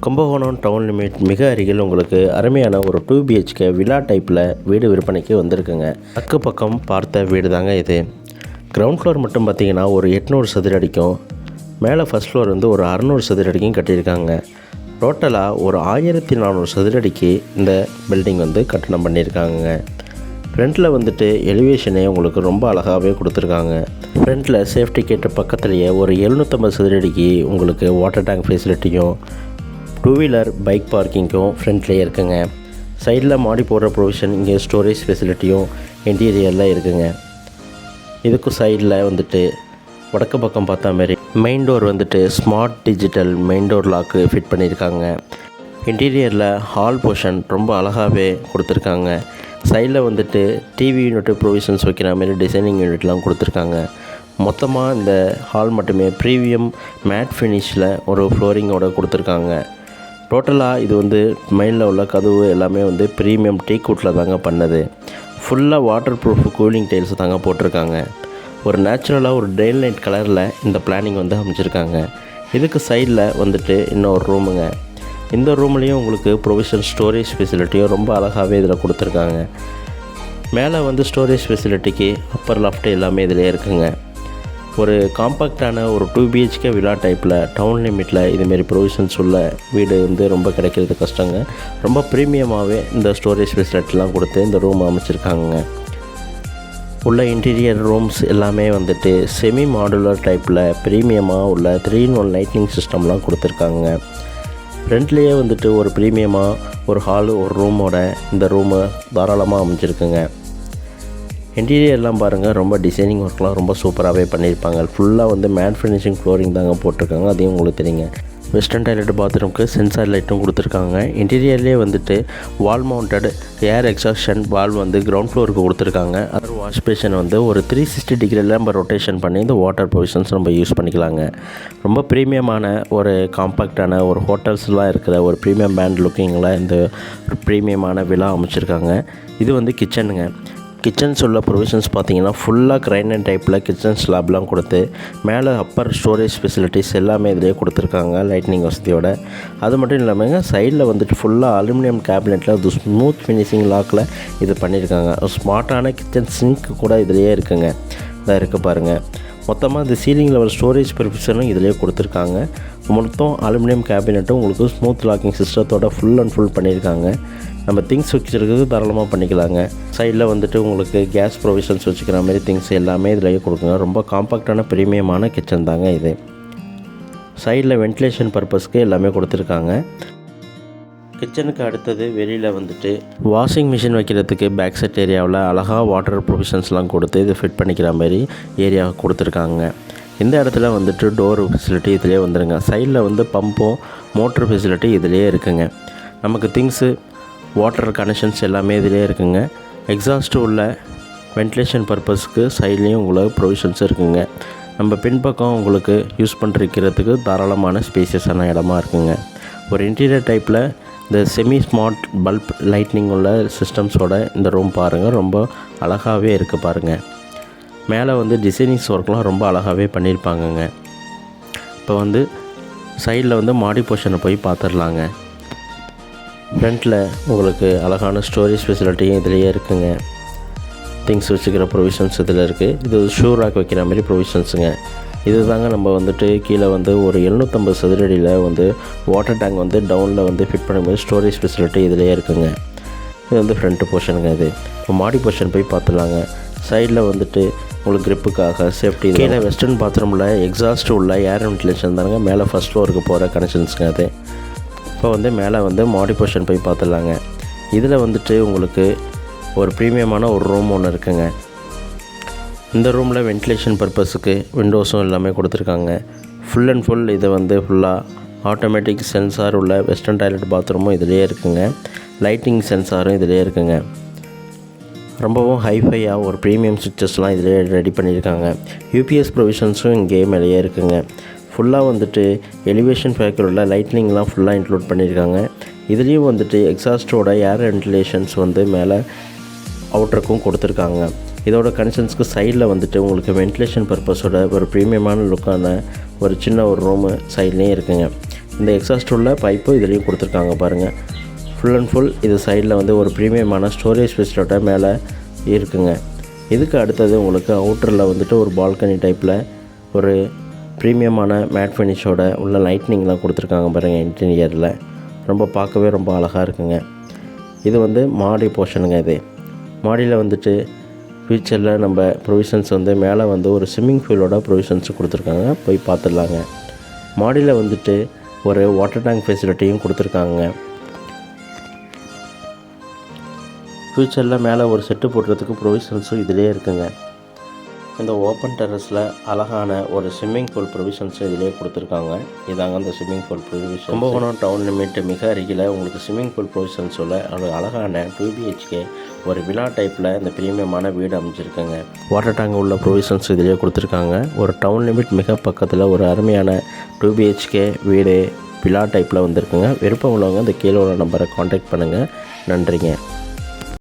Kumbakonam town limit மிக அருகில் உங்களுக்கு அருமையான ஒரு 2 பிஹெச்கே வில்லா டைப்பில் வீடு விற்பனைக்கு வந்திருக்குங்க. அக்கு பக்கம் பார்த்த வீடு தாங்க இது. கிரவுண்ட் ஃப்ளோர் மட்டும் பார்த்திங்கன்னா ஒரு 800 சதுர அடிக்கும், மேலே ஃபஸ்ட் ஃப்ளோர் வந்து ஒரு 600 சதுர அடிக்கும் கட்டியிருக்காங்க. டோட்டலாக ஒரு 1400 சதுர அடிக்கு இந்த பில்டிங் வந்து கட்டணம் பண்ணியிருக்காங்க. ஃப்ரண்ட்டில் வந்துட்டு எலிவேஷனே உங்களுக்கு ரொம்ப அழகாகவே கொடுத்துருக்காங்க. ஃப்ரண்ட்டில் சேஃப்டி கேட்டு பக்கத்துலேயே ஒரு 750 சதுர அடிக்கு உங்களுக்கு வாட்டர் டேங்க் ஃபெசிலிட்டியும் 2 வீலர் பைக் பார்க்கிங்கும் ஃப்ரண்ட்லேயே இருக்குங்க. சைடில் மாடி போடுற ப்ரொவிஷன், இங்கே ஸ்டோரேஜ் ஃபெசிலிட்டியும் இன்டீரியரில் இருக்குங்க. இதுக்கும் சைடில் வந்துட்டு வடக்கு பக்கம் பார்த்தா மாரி மெயின் டோர் வந்துட்டு smart digital main door lock fit பண்ணியிருக்காங்க. இன்டீரியரில் ஹால் போர்ஷன் ரொம்ப அழகாகவே கொடுத்துருக்காங்க. சைடில் வந்துட்டு டிவி யூனிட்டு ப்ரொவிஷன்ஸ் வைக்கிற மாதிரி டிசைனிங் யூனிட்லாம் கொடுத்துருக்காங்க. மொத்தமாக இந்த ஹால் மட்டுமே ப்ரீமியம் மேட் ஃபினிஷில் ஒரு ஃப்ளோரிங்கோடு கொடுத்துருக்காங்க. டோட்டலாக இது வந்து மெயினில் உள்ள கதவு எல்லாமே வந்து ப்ரீமியம் டீக்வுட்டில் தாங்க பண்ணது. ஃபுல்லாக வாட்டர் ப்ரூஃப் கூலிங் டைல்ஸ் தாங்க போட்டிருக்காங்க. ஒரு நேச்சுரலாக ஒரு டே லைட் கலரில் இந்த பிளானிங் வந்து அமைச்சிருக்காங்க. இதுக்கு சைடில் வந்துட்டு இன்னொரு ரூமுங்க. இந்த ரூம்லேயும் உங்களுக்கு ப்ரொவிஷன் ஸ்டோரேஜ் ஃபெசிலிட்டியும் ரொம்ப அழகாகவே இதில் கொடுத்துருக்காங்க. மேலே வந்து ஸ்டோரேஜ் ஃபெசிலிட்டிக்கு அப்பர் லாஃப்ட் எல்லாமே இதிலே இருக்குங்க. ஒரு காம்பேக்டான ஒரு 2 பிஹெச்கே வில்லா டைப்பில் டவுன் லிமிட்டில் இதுமாரி ப்ரொவிஷன்ஸ் உள்ள வீடு வந்து ரொம்ப கிடைக்கிறது கஷ்டங்க. ரொம்ப ப்ரீமியமாகவே இந்த ஸ்டோரேஜ் ஃபெசிலிட்டிலாம் கொடுத்து இந்த ரூம் அமைச்சிருக்காங்க. உள்ள இன்டீரியர் ரூம்ஸ் எல்லாமே வந்துட்டு செமி மாடுலர் டைப்பில் ப்ரீமியமாக உள்ள 3-in-1 லைட்னிங் சிஸ்டம்லாம் கொடுத்துருக்காங்க. ஃப்ரண்ட்லேயே வந்துட்டு ஒரு ப்ரீமியமாக ஒரு ஹாலு ஒரு ரூமோட இந்த ரூமு தாராளமாக அமைச்சிருக்குங்க. இன்டீரியர்லாம் பாருங்கள், ரொம்ப டிசைனிங் ஒர்க்லாம் ரொம்ப சூப்பராகவே பண்ணியிருப்பாங்க. ஃபுல்லாக வந்து மேட் ஃபினிஷிங் ஃப்ளோரிங் தாங்க போட்டிருக்காங்க. அதையும் உங்களுக்கு தெரியுங்க. வெஸ்டர்ன் டாய்லெட் பாத்ரூமுக்கு சென்சார் லைட்டும் கொடுத்துருக்காங்க. இன்டீரியர்லேயே வந்துட்டு வால் மவுண்டட் ஏர் எக்ஸாஷன் வால்வ் வந்து கிரவுண்ட் ஃப்ளோருக்கு கொடுத்துருக்காங்க. அதர் வாஷ் பேஷன் வந்து ஒரு 360 டிகிரியில் நம்ம ரொட்டேஷன் பண்ணி இந்த வாட்டர் ப்ரொவிஷன்ஸ் நம்ம யூஸ் பண்ணிக்கலாங்க. ரொம்ப ப்ரீமியமான ஒரு காம்பேக்டான ஒரு ஹோட்டல்ஸ்லாம் இருக்கிற ஒரு ப்ரீமியம் பேண்ட் லுக்கிங்கில் இந்த ப்ரீமியமான வில்லா அமைச்சிருக்காங்க. இது வந்து கிச்சனுங்க. கிச்சன்ஸ் உள்ள ப்ரொவிஷன்ஸ் பார்த்தீங்கன்னா ஃபுல்லாக கிரைனைட் டைப்பில் கிச்சன் ஸ்லாப்லாம் கொடுத்து மேலே அப்பர் ஸ்டோரேஜ் ஃபெசிலிட்டிஸ் எல்லாமே இதிலே கொடுத்துருக்காங்க லைட்னிங் வசதியோட. அது மட்டும் இல்லாமல் சைடில் வந்துட்டு ஃபுல்லாக அலுமினியம் கேபினெட்டில் அது ஸ்மூத் ஃபினிஷிங் லாக்கில் இது பண்ணியிருக்காங்க. ஸ்மார்ட்டான கிச்சன் சிங்க் கூட இதிலேயே இருக்குங்க. இதாக இருக்குது பாருங்கள். மொத்தமாக இந்த சீலிங் லெவல் ஸ்டோரேஜ் ப்ரொவிஷனும் இதிலே கொடுத்துருக்காங்க. மொத்தம் அலுமினியம் கேபினெட்டும் உங்களுக்கு ஸ்மூத் லாக்கிங் சிஸ்டத்தோட ஃபுல் அண்ட் ஃபுல் பண்ணியிருக்காங்க. நம்ம திங்ஸ் வச்சுருக்கிறது தாராளமாக பண்ணிக்கலாங்க. சைடில் வந்துட்டு உங்களுக்கு கேஸ் ப்ரொவிஷன்ஸ் வச்சுக்கிற மாதிரி திங்ஸ் எல்லாமே இதிலேயே கொடுக்குங்க. ரொம்ப காம்பேக்டான ப்ரீமியமான கிச்சன் தாங்க இது. சைடில் வென்டிலேஷன் பர்பஸ்க்கு எல்லாமே கொடுத்துருக்காங்க. கிச்சனுக்கு அடுத்தது வெளியில் வந்துட்டு வாஷிங் மிஷின் வைக்கிறதுக்கு பேக் செட் ஏரியாவில் அழகாக வாட்டர் ப்ரொவிஷன்ஸ்லாம் கொடுத்து இது ஃபிட் பண்ணிக்கிற மாதிரி ஏரியா கொடுத்துருக்காங்க. இந்த இடத்துல வந்துட்டு டோர் ஃபெசிலிட்டி இதிலே வந்துடுங்க. சைடில் வந்து பம்பும் மோட்ரு ஃபெசிலிட்டி இதிலே இருக்குங்க. நமக்கு திங்ஸு வாட்டர் கனெக்ஷன்ஸ் எல்லாமே இதிலே இருக்குங்க. எக்ஸாஸ்ட்டு உள்ள வென்டிலேஷன் பர்பஸ்க்கு சைட்லேயும் உங்களுக்கு ப்ரொவிஷன்ஸ் இருக்குங்க. நம்ம பின்பக்கம் உங்களுக்கு யூஸ் பண்ணிருக்கிறதுக்கு தாராளமான ஸ்பேசியஸான இடமா இருக்குங்க. ஒரு இன்டீரியர் டைப்பில் இந்த செமி ஸ்மார்ட் பல்ப் லைட்னிங் உள்ள சிஸ்டம்ஸோட இந்த ரூம் பாருங்கள், ரொம்ப அழகாகவே இருக்குது பாருங்கள். மேலே வந்து டிசைனிங்ஸ் ஒர்க்லாம் ரொம்ப அழகாகவே பண்ணியிருப்பாங்கங்க. இப்போ வந்து சைடில் வந்து மாடி போர்ஷனை போய் பார்த்துடலாங்க. ஃப்ரண்ட்டில் உங்களுக்கு அழகான ஸ்டோரேஜ் ஃபெசிலிட்டியும் இதிலேயே இருக்குங்க. திங்ஸ் வச்சுக்கிற ப்ரொவிஷன்ஸ் இதில் இருக்குது. இது ஷூ ராக் வைக்கிற மாதிரி ப்ரொவிஷன்ஸுங்க. இது தாங்க நம்ம வந்துட்டு கீழே வந்து ஒரு 750 சதுரடியில் வந்து வாட்டர் டேங்க் வந்து டவுனில் வந்து ஃபிட் பண்ணும்போது ஸ்டோரேஜ் ஃபெசிலிட்டி இதிலேயே இருக்குங்க. இது வந்து ஃப்ரண்ட்டு போர்ஷனுங்க. இது இப்போ மாடி போர்ஷன் போய் பார்த்துலாங்க. சைடில் வந்துட்டு உங்களுக்கு கிரிப்புக்காக சேஃப்டி. கீழே வெஸ்டர்ன் பாத்ரூமில் எக்ஸாஸ்ட் உள்ள ஏர் வென்டிலேஷன் தானுங்க. மேலே ஃபஸ்ட் ஃப்ளோருக்கு போகிற கனெக்ஷன்ஸுங்க அது. இப்போ வந்து மேலே வந்து மாடி போர்ஷன் போய் பார்த்துடலாங்க. இதில் வந்துட்டு உங்களுக்கு ஒரு ப்ரீமியமான ஒரு ரூம் ஒன்று இருக்குங்க. இந்த ரூமில் வென்டிலேஷன் பர்பஸுக்கு விண்டோஸும் எல்லாமே கொடுத்துருக்காங்க. ஃபுல் அண்ட் ஃபுல் இதை வந்து ஃபுல்லாக ஆட்டோமேட்டிக் சென்சார் உள்ள வெஸ்டர்ன் டாய்லெட் பாத்ரூமும் இதிலே இருக்குங்க. லைட்டிங் சென்சாரும் இதிலே இருக்குங்க. ரொம்பவும் ஹைஃபையாக ஒரு ப்ரீமியம் சுவிட்சஸ்லாம் இதிலே ரெடி பண்ணியிருக்காங்க. யூபிஎஸ் ப்ரொவிஷன்ஸும் இங்கே மேலேயே இருக்குங்க. ஃபுல்லாக வந்துட்டு எலிவேஷன் ஃபேக்டர் உள்ள லைட்னிங்லாம் ஃபுல்லாக இன்க்ளூட் பண்ணியிருக்காங்க. இதுலேயும் வந்துட்டு எக்ஸாஸ்டோட ஏர் வென்டிலேஷன்ஸ் வந்து மேலே அவுட்டருக்கும் கொடுத்துருக்காங்க. இதோட கனெக்ஷன்ஸ்க்கு சைடில் வந்துட்டு உங்களுக்கு வென்டிலேஷன் பர்பஸோட ஒரு ப்ரீமியமான லுக்கான ஒரு சின்ன ஒரு ரூமு சைட்லேயும் இருக்குங்க. இந்த எக்ஸாஸ்ட் உள்ள பைப்பு இதுலேயும் கொடுத்துருக்காங்க பாருங்கள். ஃபுல் அண்ட் ஃபுல் இது சைடில் வந்து ஒரு ப்ரீமியமான ஸ்டோரேஜ் ஃபெசிலிட்டியோட மேலே இருக்குங்க. இதுக்கு அடுத்தது உங்களுக்கு அவுட்டரில் வந்துட்டு ஒரு பால்கனி டைப்பில் ஒரு ப்ரீமியமான மேட் ஃபினிஷோட உள்ள லைட்னிங்லாம் கொடுத்துருக்காங்க பாருங்கள். இன்டீரியரில் ரொம்ப பார்க்கவே ரொம்ப அழகாக இருக்குங்க. இது வந்து மாடி போர்ஷனுங்க. இது மாடியில் வந்துட்டு ஃபியூச்சரில் நம்ம ப்ரொவிஷன்ஸ் வந்து மேலே வந்து ஒரு ஸ்விம்மிங் பூலோட ப்ரொவிஷன்ஸ் கொடுத்துருக்காங்க. போய் பார்த்துடலாங்க. மாடியில் வந்துட்டு ஒரு வாட்டர் டேங்க் ஃபெசிலிட்டியும் கொடுத்துருக்காங்க. ஃப்யூச்சரில் மேலே ஒரு செட்டு போடுறதுக்கு ப்ரொவிஷன்ஸும் இதிலே இருக்குங்க. இந்த ஓப்பன் டெரஸில் அழகான ஒரு ஸ்விம்மிங் பூல் ப்ரொவிஷன்ஸும் இதிலே கொடுத்துருக்காங்க. இதாங்க அந்த swimming pool provision. Kumbakonam town limit மிக அருகில் உங்களுக்கு ஸ்விம்மிங் பூல் ப்ரொவிஷன்ஸோட ஒரு அழகான 2BHK ஒரு விழா டைப்பில் இந்த ப்ரீமியமான வீடு அமைச்சிருக்குங்க. வாட்டர் டேங்க் உள்ள ப்ரொவிஷன்ஸ் இதிலே கொடுத்துருக்காங்க. ஒரு டவுன் லிமிட் மிக பக்கத்தில் ஒரு அருமையான 2BHK வீடு விழா டைப்பில் வந்திருக்குங்க. விருப்பம் உள்ளவங்க இந்த கீழே உள்ள நம்பரை காண்டாக்ட் பண்ணுங்கள். நன்றிங்க.